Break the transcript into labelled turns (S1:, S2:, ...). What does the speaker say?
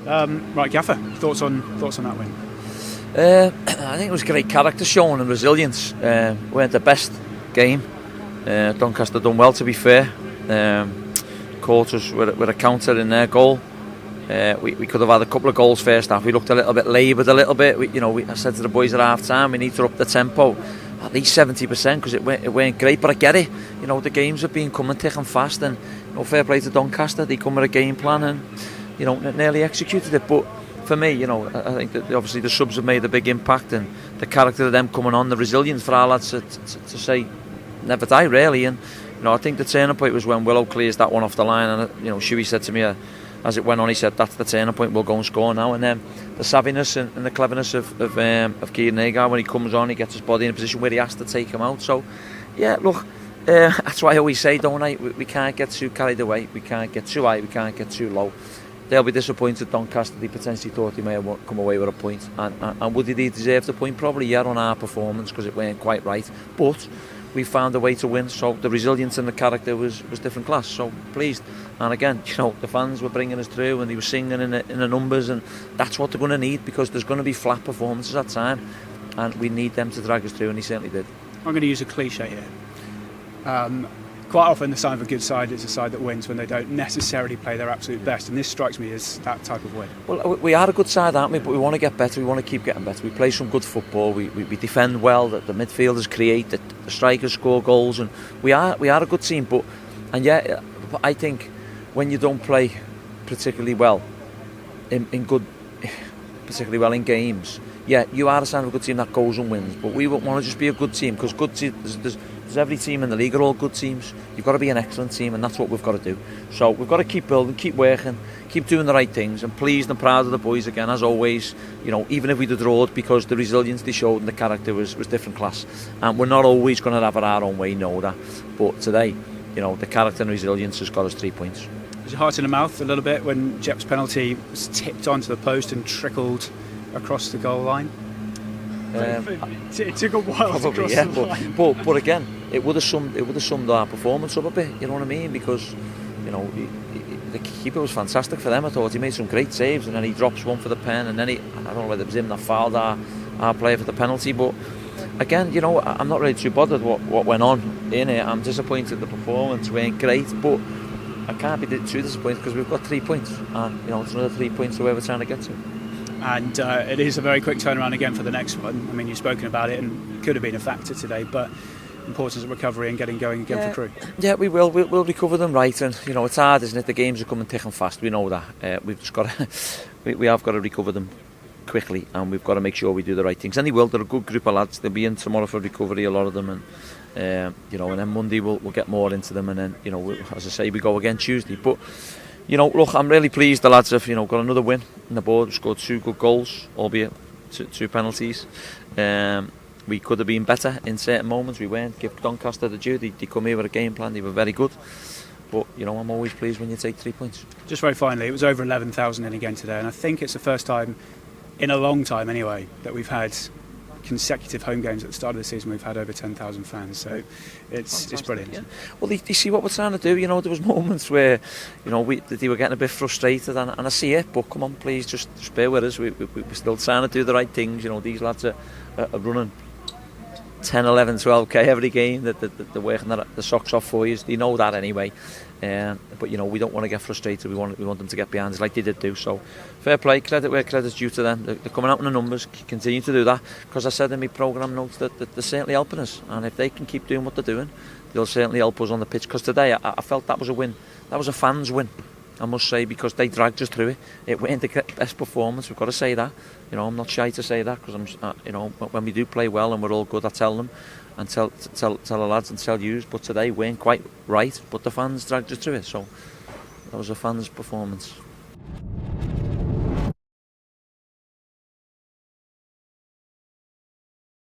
S1: Right, Gaffer, thoughts on that win?
S2: I think it was great character showing and resilience. We weren't the best game. Doncaster done well, to be fair. Caught us with a counter in their goal. We could have had a couple of goals first half. We looked a little bit laboured a little bit. I said to the boys at half time, we need to up the tempo at least 70% because it weren't great. But I get it. The games have been coming thick and fast, and fair play to Doncaster. They come with a game plan and nearly executed it. But for me, I think that obviously the subs have made a big impact, and the character of them coming on, the resilience for our lads to say never die really. And I think the turning point was when Willow clears that one off the line, and Shuey said to me as it went on, he said that's the turning point, we'll go and score now. And then the savviness and the cleverness of Kieran Agar, when he comes on, he gets his body in a position where he has to take him out. So yeah, look, that's why I always say, don't I, we can't get too carried away, we can't get too high, we can't get too low. They'll be disappointed. Doncaster, they potentially thought they may have come away with a point, and would they deserve the point? Probably, yeah, on our performance, because it weren't quite right, but we found a way to win. So the resilience and the character was different class. So pleased. And again, the fans were bringing us through, and they were singing in the numbers, and that's what they're going to need, because there's going to be flat performances at time, and we need them to drag us through, and he certainly did.
S1: I'm going to use a cliche here. Quite often the sign of a good side is a side that wins when they don't necessarily play their absolute best, and this strikes me as that type of win.
S2: Well, we are a good side, aren't we? But we want to get better, we want to keep getting better. We play some good football, we defend well, the midfielders create, the strikers score goals, and we are a good team. But I think when you don't play particularly well particularly well in games, you are a sign of a good team that goes and wins. But we want to just be a good team, because good team, there's every team in the league are all good teams. You've got to be an excellent team, and that's what we've got to do. So we've got to keep building, keep working, keep doing the right things, and pleased and proud of the boys again, as always. Even if we drawed, because the resilience they showed and the character was different class. And we're not always going to have it our own way, know that. But today, the character and resilience has got us 3 points.
S1: Was your heart in the mouth a little bit when Jep's penalty was tipped onto the post and trickled across the goal line? It took a while to cross the line.
S2: But again, it would have summed our performance up a bit. You know what I mean? Because the keeper was fantastic for them. I thought he made some great saves, and then he drops one for the pen, and then I don't know whether it was him that fouled our player for the penalty. But again, I'm not really too bothered what went on in it. I'm disappointed the performance weren't great, but I can't be too disappointed because we've got 3 points, and it's another 3 points to where we're trying to get to.
S1: And it is a very quick turnaround again for the next one. I mean, you've spoken about it, and could have been a factor today, but importance of recovery and getting going again for Crewe.
S2: Yeah, we will. We'll recover them right, and it's hard, isn't it? The games are coming thick and fast. We know that. We've just got to, we have got to recover them quickly, and we've got to make sure we do the right things. And they will. They're a good group of lads. They'll be in tomorrow for recovery, a lot of them, and and then Monday we'll get more into them, and then as I say, we go again Tuesday. But look, I'm really pleased the lads have got another win on the board. We've scored 2 good goals, albeit 2 penalties. We could have been better in certain moments. We weren't. Give Doncaster the due. They come here with a game plan. They were very good. But I'm always pleased when you take 3 points.
S1: Just very finally, it was over 11,000 in again today, and I think it's the first time in a long time anyway that we've had consecutive home games at the start of the season. We've had over 10,000 fans, so it's brilliant.
S2: Yeah. Well, you see what we're trying to do. There was moments where they were getting a bit frustrated, and I see it. But come on, please, just bear with us. We're still trying to do the right things. These lads are running 10, 11, 12k every game. That they're working the socks off for you. They know that anyway. But we don't want to get frustrated. We want them to get behind us like they did do. So fair play, credit where credit's due to them. They're coming out in the numbers, continue to do that, because I said in my programme notes that they're certainly helping us, and if they can keep doing what they're doing, they'll certainly help us on the pitch. Because today I felt that was a win. That was a fans' win, I must say, because they dragged us through it. It weren't the best performance. We've got to say that. I'm not shy to say that, because when we do play well and we're all good, I tell them and tell the lads and tell you. But today weren't quite right, but the fans dragged us through it. So that was a fans' performance.